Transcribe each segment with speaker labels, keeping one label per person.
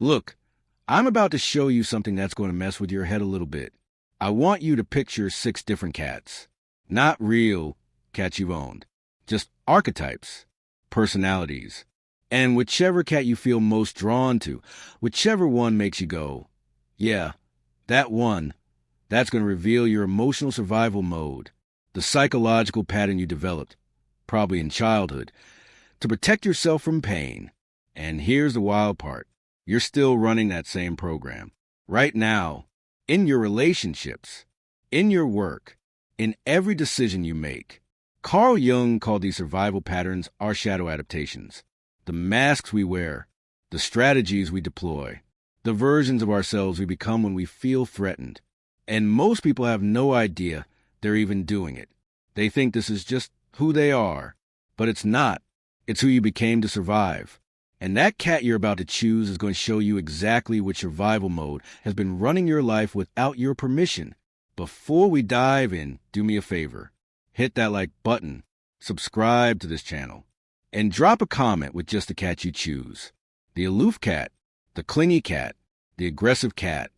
Speaker 1: Look, I'm about to show you something that's going to mess with your head a little bit. I want you to picture 6 different cats. Not real cats you've owned. Just archetypes, personalities, and whichever cat you feel most drawn to, whichever one makes you go, yeah, that one, that's going to reveal your emotional survival mode, the psychological pattern you developed, probably in childhood, to protect yourself from pain. And here's the wild part. You're still running that same program. Right now, in your relationships, in your work, in every decision you make. Carl Jung called these survival patterns our shadow adaptations. The masks we wear, the strategies we deploy, the versions of ourselves we become when we feel threatened. And most people have no idea they're even doing it. They think this is just who they are, but it's not. It's who you became to survive. And that cat you're about to choose is going to show you exactly which survival mode has been running your life without your permission. Before we dive in, do me a favor. Hit that like button, subscribe to this channel, and drop a comment with just the cat you choose. The aloof cat, the clingy cat, the aggressive cat,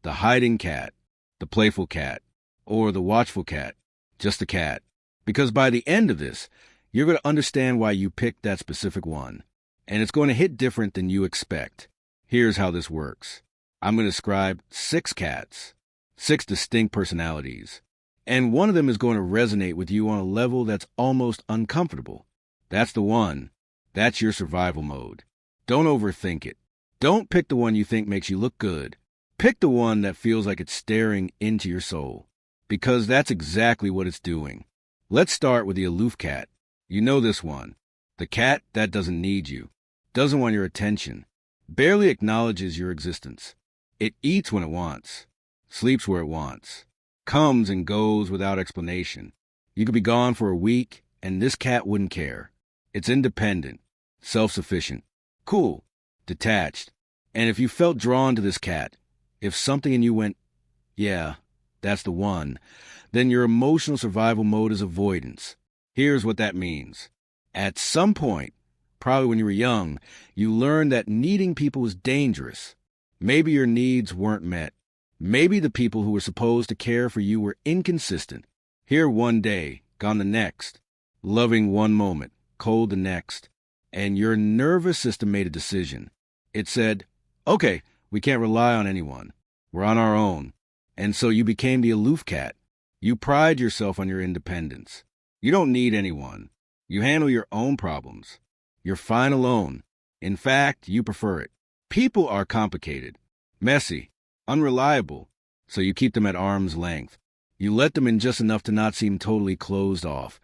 Speaker 1: the hiding cat, the playful cat, or the watchful cat, just a cat. Because by the end of this, you're going to understand why you picked that specific one. And it's going to hit different than you expect. Here's how this works. I'm going to describe 6 cats, 6 distinct personalities, and one of them is going to resonate with you on a level that's almost uncomfortable. That's the one. That's your survival mode. Don't overthink it. Don't pick the one you think makes you look good. Pick the one that feels like it's staring into your soul, because that's exactly what it's doing. Let's start with the aloof cat. You know this one. The cat that doesn't need you, doesn't want your attention, barely acknowledges your existence. It eats when it wants, sleeps where it wants, comes and goes without explanation. You could be gone for a week, and this cat wouldn't care. It's independent, self-sufficient, cool, detached. And if you felt drawn to this cat, if something in you went, yeah, that's the one, then your emotional survival mode is avoidance. Here's what that means. At some point, probably when you were young, you learned that needing people was dangerous. Maybe your needs weren't met. Maybe the people who were supposed to care for you were inconsistent. Here one day, gone the next. Loving one moment, cold the next. And your nervous system made a decision. It said, okay, we can't rely on anyone. We're on our own. And so you became the aloof cat. You pride yourself on your independence. You don't need anyone. You handle your own problems. You're fine alone. In fact, you prefer it. People are complicated, messy, unreliable, so you keep them at arm's length. You let them in just enough to not seem totally closed off,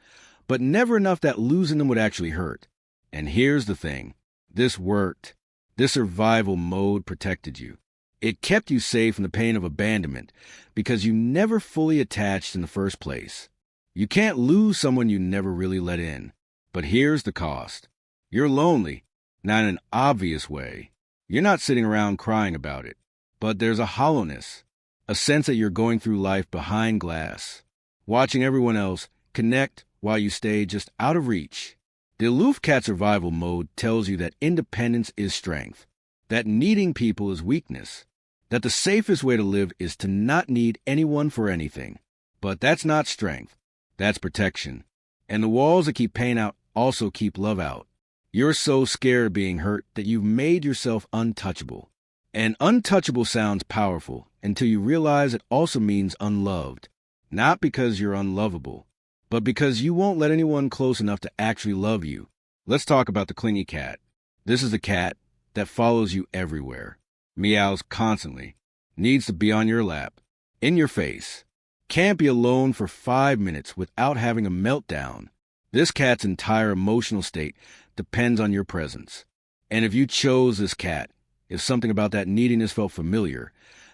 Speaker 1: but never enough that losing them would actually hurt. And here's the thing. This worked. This survival mode protected you. It kept you safe from the pain of abandonment because you never fully attached in the first place. You can't lose someone you never really let in. But here's the cost. You're lonely, not in an obvious way. You're not sitting around crying about it. But there's a hollowness, a sense that you're going through life behind glass, watching everyone else connect while you stay just out of reach. The aloof cat survival mode tells you that independence is strength, that needing people is weakness, that the safest way to live is to not need anyone for anything. But that's not strength. That's protection. And the walls that keep pain out also keep love out. You're so scared of being hurt that you've made yourself untouchable. And untouchable sounds powerful until you realize it also means unloved. Not because you're unlovable, but because you won't let anyone close enough to actually love you. Let's talk about the clingy cat. This is the cat that follows you everywhere. Meows constantly. Needs to be on your lap. In your face. Can't be alone for 5 minutes without having a meltdown. This cat's entire emotional state depends on your presence. And if you chose this cat, if something about that neediness felt familiar,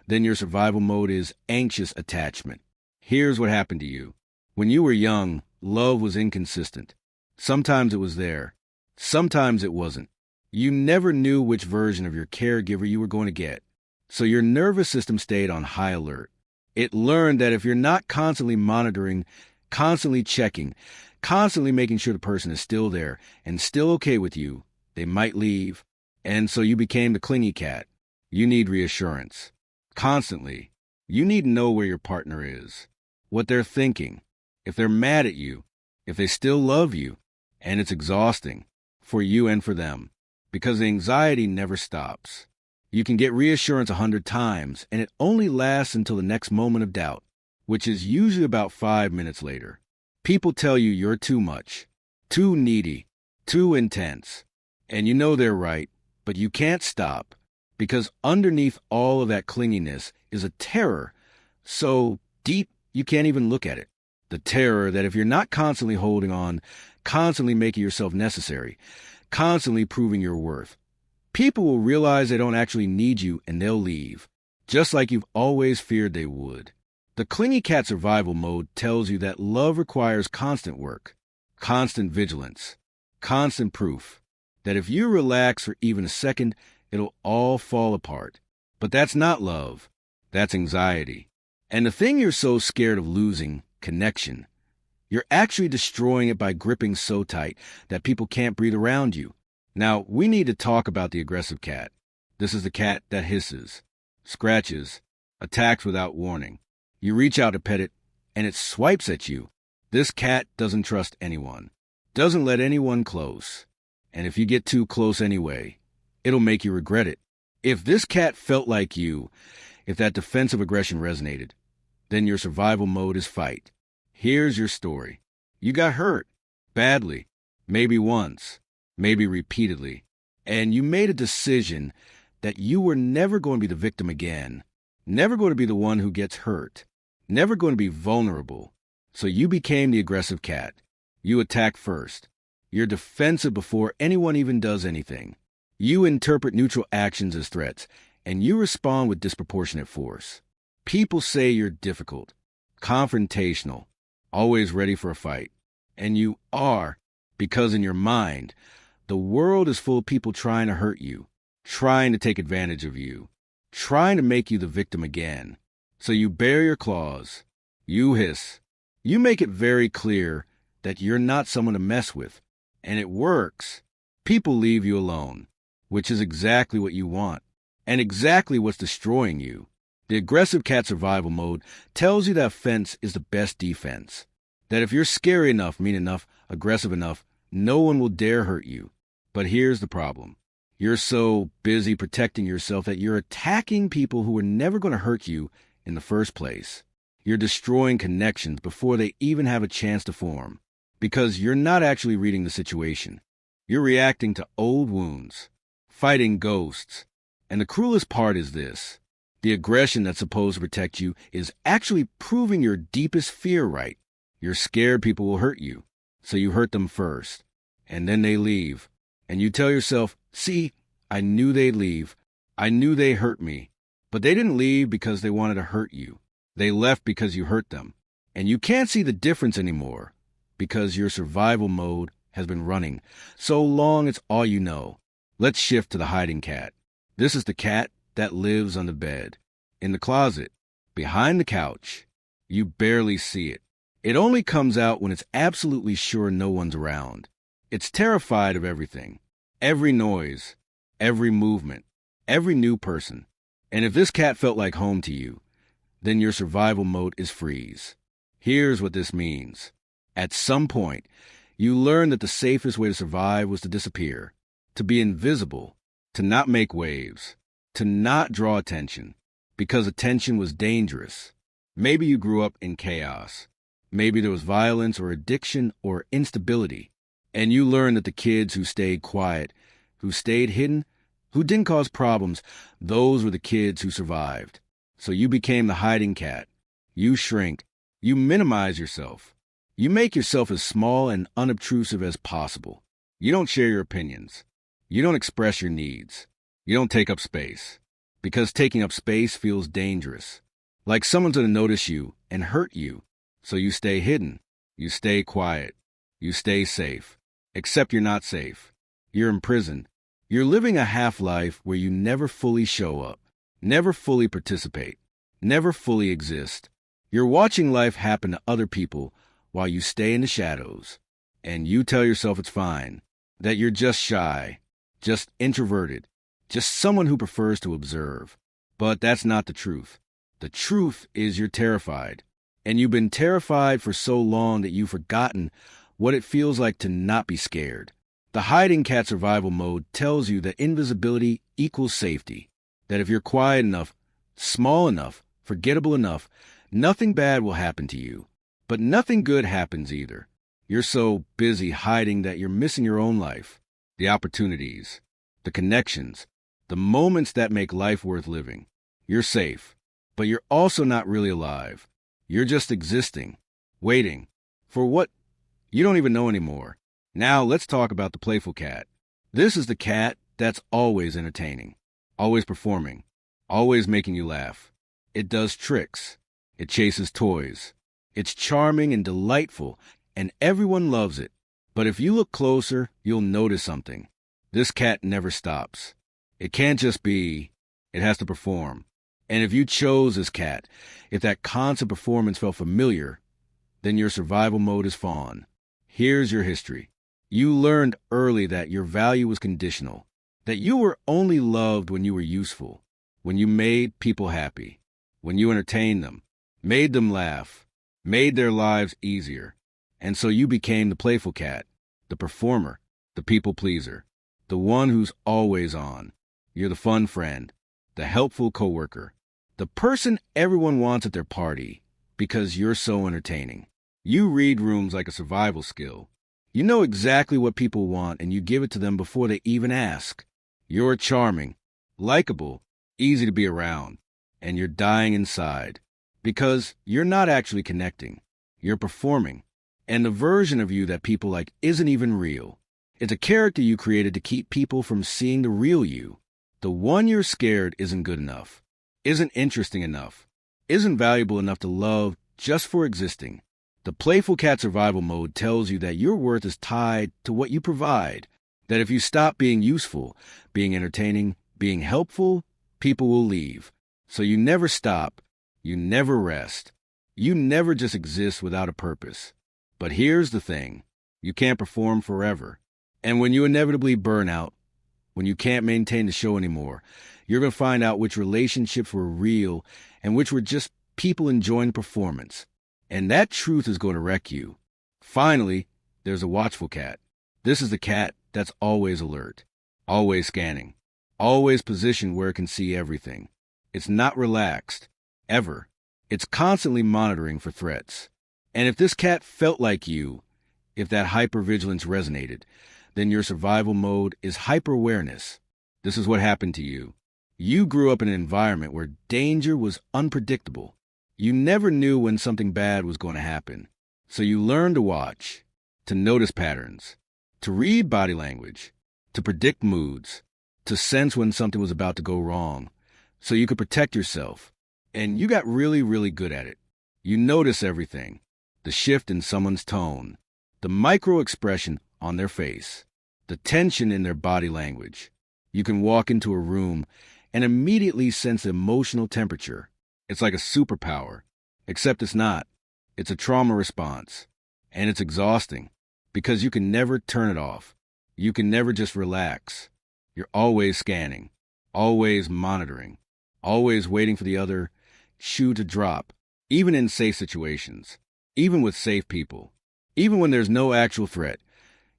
Speaker 1: then your survival mode is anxious attachment. Here's what happened to you. When you were young, love was inconsistent. Sometimes it was there. Sometimes it wasn't. You never knew which version of your caregiver you were going to get. So your nervous system stayed on high alert. It learned that if you're not constantly monitoring, constantly checking, constantly making sure the person is still there and still okay with you, they might leave. And so you became the clingy cat. You need reassurance. Constantly. You need to know where your partner is, what they're thinking, if they're mad at you, if they still love you. And it's exhausting, for you and for them, because the anxiety never stops. You can get reassurance 100 times, and it only lasts until the next moment of doubt, which is usually about 5 minutes later. People tell you you're too much, too needy, too intense, and you know they're right, but you can't stop, because underneath all of that clinginess is a terror so deep you can't even look at it. The terror that if you're not constantly holding on, constantly making yourself necessary, constantly proving your worth, people will realize they don't actually need you and they'll leave, just like you've always feared they would. The Clingy Cat survival mode tells you that love requires constant work, constant vigilance, constant proof, that if you relax for even a second, it'll all fall apart. But that's not love. That's anxiety. And the thing you're so scared of losing, connection, you're actually destroying it by gripping so tight that people can't breathe around you. Now, we need to talk about the aggressive cat. This is the cat that hisses, scratches, attacks without warning. You reach out to pet it, and it swipes at you. This cat doesn't trust anyone, doesn't let anyone close. And if you get too close anyway, it'll make you regret it. If this cat felt like you, if that defensive aggression resonated, then your survival mode is fight. Here's your story. You got hurt, badly, maybe once, maybe repeatedly, and you made a decision that you were never going to be the victim again, never going to be the one who gets hurt, never going to be vulnerable. So you became the aggressive cat. You attack first. You're defensive before anyone even does anything. You interpret neutral actions as threats, and you respond with disproportionate force. People say you're difficult, confrontational, always ready for a fight. And you are, because in your mind, the world is full of people trying to hurt you, trying to take advantage of you, trying to make you the victim again. So you bare your claws, you hiss, you make it very clear that you're not someone to mess with. And it works. People leave you alone, which is exactly what you want, and exactly what's destroying you. The aggressive cat survival mode tells you that offense is the best defense. That if you're scary enough, mean enough, aggressive enough, no one will dare hurt you. But here's the problem. You're so busy protecting yourself that you're attacking people who were never going to hurt you in the first place. You're destroying connections before they even have a chance to form, because you're not actually reading the situation. You're reacting to old wounds, fighting ghosts. And the cruelest part is this. The aggression that's supposed to protect you is actually proving your deepest fear right. You're scared people will hurt you, so you hurt them first, and then they leave. And you tell yourself, see, I knew they'd leave. I knew they hurt me. But they didn't leave because they wanted to hurt you. They left because you hurt them. And you can't see the difference anymore because your survival mode has been running so long it's all you know. Let's shift to the hiding cat. This is the cat that lives on the bed, in the closet, behind the couch. You barely see it. It only comes out when it's absolutely sure no one's around. It's terrified of everything, every noise, every movement, every new person. And if this cat felt like home to you, then your survival mode is freeze. Here's what this means. At some point, you learned that the safest way to survive was to disappear, to be invisible, to not make waves, to not draw attention, because attention was dangerous. Maybe you grew up in chaos. Maybe there was violence or addiction or instability. And you learned that the kids who stayed quiet, who stayed hidden, who didn't cause problems, those were the kids who survived. So you became the hiding cat. You shrink. You minimize yourself. You make yourself as small and unobtrusive as possible. You don't share your opinions. You don't express your needs. You don't take up space. Because taking up space feels dangerous. Like someone's going to notice you and hurt you. So you stay hidden. You stay quiet. You stay safe. Except you're not safe. You're imprisoned. You're living a half-life where you never fully show up, never fully participate, never fully exist. You're watching life happen to other people while you stay in the shadows. And you tell yourself it's fine, that you're just shy, just introverted, just someone who prefers to observe. But that's not the truth. The truth is you're terrified. And you've been terrified for so long that you've forgotten what it feels like to not be scared. The hiding cat survival mode tells you that invisibility equals safety. That if you're quiet enough, small enough, forgettable enough, nothing bad will happen to you. But nothing good happens either. You're so busy hiding that you're missing your own life, the opportunities, the connections, the moments that make life worth living. You're safe, but you're also not really alive. You're just existing, waiting for what you don't even know anymore. Now let's talk about the playful cat. This is the cat that's always entertaining, always performing, always making you laugh. It does tricks. It chases toys. It's charming and delightful, and everyone loves it. But if you look closer, you'll notice something. This cat never stops. It can't just be. It has to perform. And if you chose this cat, if that constant performance felt familiar, then your survival mode is fawn. Here's your history. You learned early that your value was conditional, that you were only loved when you were useful, when you made people happy, when you entertained them, made them laugh, made their lives easier. And so you became the playful cat, the performer, the people pleaser, the one who's always on. You're the fun friend, the helpful coworker, the person everyone wants at their party because you're so entertaining. You read rooms like a survival skill. You know exactly what people want and you give it to them before they even ask. You're charming, likable, easy to be around, and you're dying inside because you're not actually connecting. You're performing. And the version of you that people like isn't even real. It's a character you created to keep people from seeing the real you. The one you're scared isn't good enough, isn't interesting enough, isn't valuable enough to love just for existing. The playful cat survival mode tells you that your worth is tied to what you provide, that if you stop being useful, being entertaining, being helpful, people will leave. So you never stop, you never rest, you never just exist without a purpose. But here's the thing, you can't perform forever. And when you inevitably burn out, when you can't maintain the show anymore, you're going to find out which relationships were real and which were just people enjoying the performance. And that truth is going to wreck you. Finally, there's a watchful cat. This is the cat that's always alert, always scanning, always positioned where it can see everything. It's not relaxed, ever. It's constantly monitoring for threats. And if this cat felt like you, if that hypervigilance resonated, then your survival mode is hyper-awareness. This is what happened to you. You grew up in an environment where danger was unpredictable. You never knew when something bad was going to happen. So you learned to watch, to notice patterns, to read body language, to predict moods, to sense when something was about to go wrong, so you could protect yourself. And you got really, really good at it. You notice everything. The shift in someone's tone, the micro-expression on their face, the tension in their body language. You can walk into a room and immediately sense the emotional temperature. It's like a superpower, except it's not. It's a trauma response, and it's exhausting because you can never turn it off. You can never just relax. You're always scanning, always monitoring, always waiting for the other shoe to drop, even in safe situations, even with safe people, even when there's no actual threat.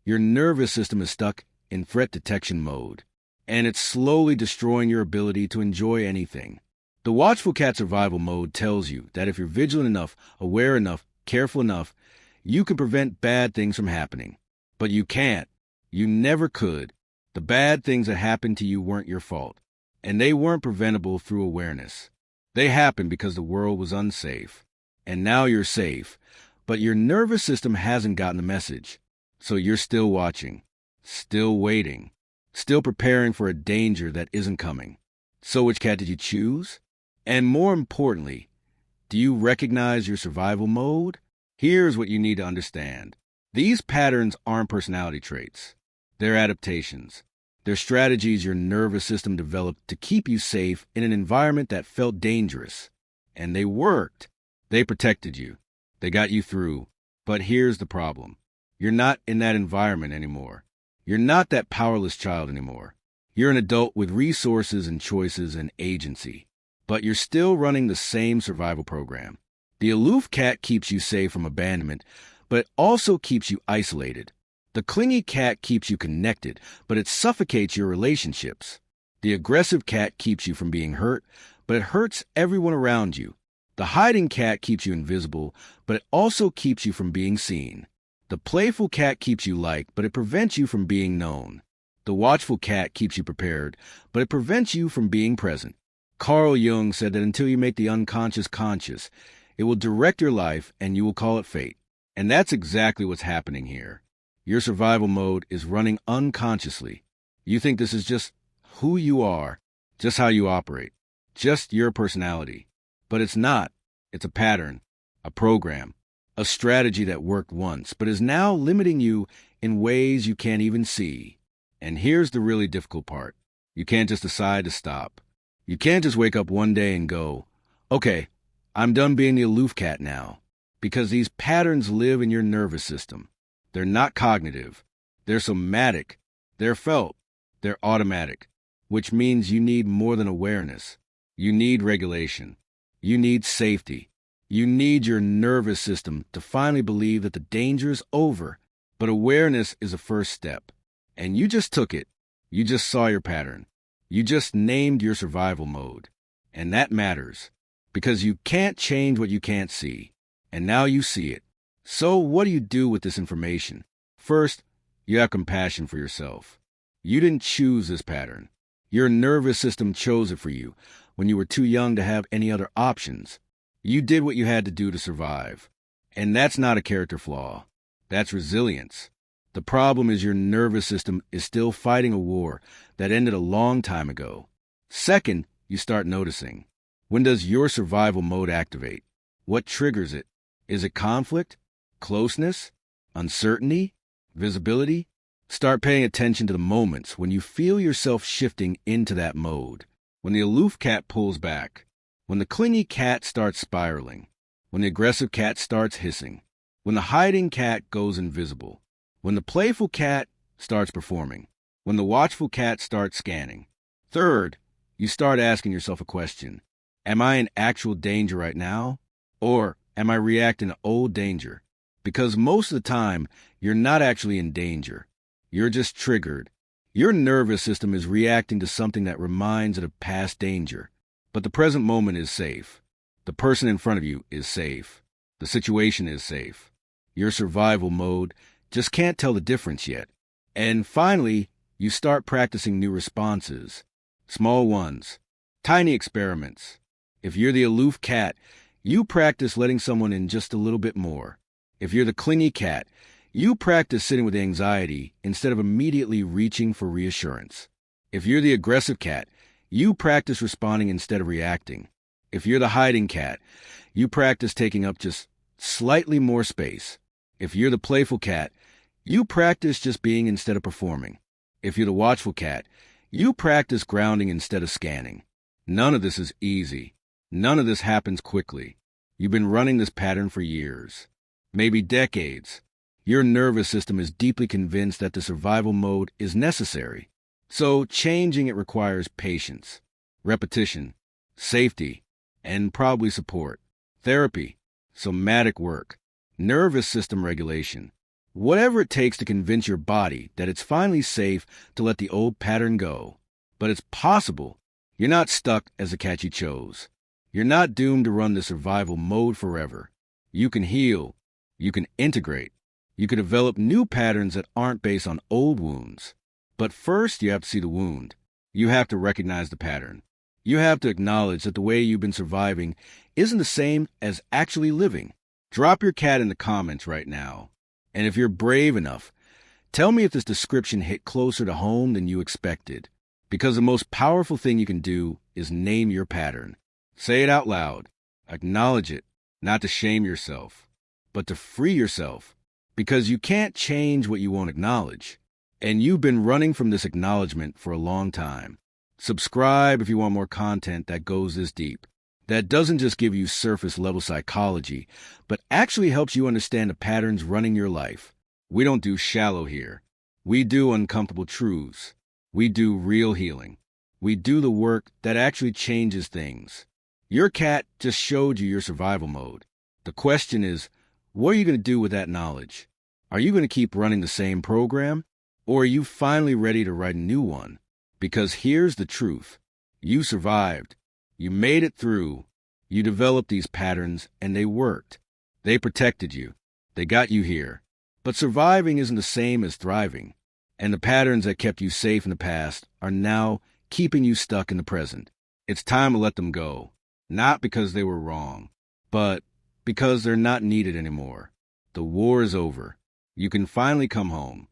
Speaker 1: Your nervous system is stuck in threat detection mode, and it's slowly destroying your ability to enjoy anything. The Watchful Cat survival mode tells you that if you're vigilant enough, aware enough, careful enough, you can prevent bad things from happening. But you can't. You never could. The bad things that happened to you weren't your fault, and they weren't preventable through awareness. They happened because the world was unsafe. And now you're safe, but your nervous system hasn't gotten the message. So you're still watching, still waiting, still preparing for a danger that isn't coming. So which cat did you choose? And more importantly, do you recognize your survival mode? Here's what you need to understand. These patterns aren't personality traits. They're adaptations. They're strategies your nervous system developed to keep you safe in an environment that felt dangerous. And they worked. They protected you. They got you through. But here's the problem. You're not in that environment anymore. You're not that powerless child anymore. You're an adult with resources and choices and agency, but you're still running the same survival program. The aloof cat keeps you safe from abandonment, but it also keeps you isolated. The clingy cat keeps you connected, but it suffocates your relationships. The aggressive cat keeps you from being hurt, but it hurts everyone around you. The hiding cat keeps you invisible, but it also keeps you from being seen. The playful cat keeps you liked, but it prevents you from being known. The watchful cat keeps you prepared, but it prevents you from being present. Carl Jung said that until you make the unconscious conscious, it will direct your life and you will call it fate. And that's exactly what's happening here. Your survival mode is running unconsciously. You think this is just who you are, just how you operate, just your personality. But it's not. It's a pattern, a program, a strategy that worked once, but is now limiting you in ways you can't even see. And here's the really difficult part. You can't just decide to stop. You can't just wake up one day and go, okay, I'm done being the aloof cat now. Because these patterns live in your nervous system. They're not cognitive. They're somatic. They're felt. They're automatic. Which means you need more than awareness. You need regulation. You need safety. You need your nervous system to finally believe that the danger is over. But awareness is a first step. And you just took it. You just saw your pattern. You just named your survival mode. And that matters. Because you can't change what you can't see. And now you see it. So what do you do with this information? First, you have compassion for yourself. You didn't choose this pattern. Your nervous system chose it for you when you were too young to have any other options. You did what you had to do to survive. And that's not a character flaw. That's resilience. The problem is your nervous system is still fighting a war that ended a long time ago. Second, you start noticing. When does your survival mode activate? What triggers it? Is it conflict? Closeness? Uncertainty? Visibility? Start paying attention to the moments when you feel yourself shifting into that mode. When the aloof cat pulls back. When the clingy cat starts spiraling. When the aggressive cat starts hissing. When the hiding cat goes invisible. When the playful cat starts performing. When the watchful cat starts scanning. Third, you start asking yourself a question. Am I in actual danger right now? Or am I reacting to old danger? Because most of the time, you're not actually in danger. You're just triggered. Your nervous system is reacting to something that reminds it of past danger. But the present moment is safe. The person in front of you is safe. The situation is safe. Your survival mode just can't tell the difference yet. And finally, you start practicing new responses. Small ones. Tiny experiments. If you're the aloof cat, you practice letting someone in just a little bit more. If you're the clingy cat, you practice sitting with anxiety instead of immediately reaching for reassurance. If you're the aggressive cat, you practice responding instead of reacting. If you're the hiding cat, you practice taking up just slightly more space. If you're the playful cat, you practice just being instead of performing. If you're the watchful cat, you practice grounding instead of scanning. None of this is easy. None of this happens quickly. You've been running this pattern for years, maybe decades. Your nervous system is deeply convinced that the survival mode is necessary. So changing it requires patience, repetition, safety, and probably support, therapy, somatic work, nervous system regulation. Whatever it takes to convince your body that it's finally safe to let the old pattern go. But it's possible. You're not stuck as the cat you chose. You're not doomed to run the survival mode forever. You can heal. You can integrate. You can develop new patterns that aren't based on old wounds. But first, you have to see the wound. You have to recognize the pattern. You have to acknowledge that the way you've been surviving isn't the same as actually living. Drop your cat in the comments right now. And if you're brave enough, tell me if this description hit closer to home than you expected. Because the most powerful thing you can do is name your pattern. Say it out loud. Acknowledge it, not to shame yourself, but to free yourself. Because you can't change what you won't acknowledge. And you've been running from this acknowledgement for a long time. Subscribe if you want more content that goes this deep. That doesn't just give you surface-level psychology, but actually helps you understand the patterns running your life. We don't do shallow here. We do uncomfortable truths. We do real healing. We do the work that actually changes things. Your cat just showed you your survival mode. The question is, what are you going to do with that knowledge? Are you going to keep running the same program? Or are you finally ready to write a new one? Because here's the truth. You survived. You made it through. You developed these patterns, and they worked. They protected you. They got you here. But surviving isn't the same as thriving. And the patterns that kept you safe in the past are now keeping you stuck in the present. It's time to let them go. Not because they were wrong, but because they're not needed anymore. The war is over. You can finally come home.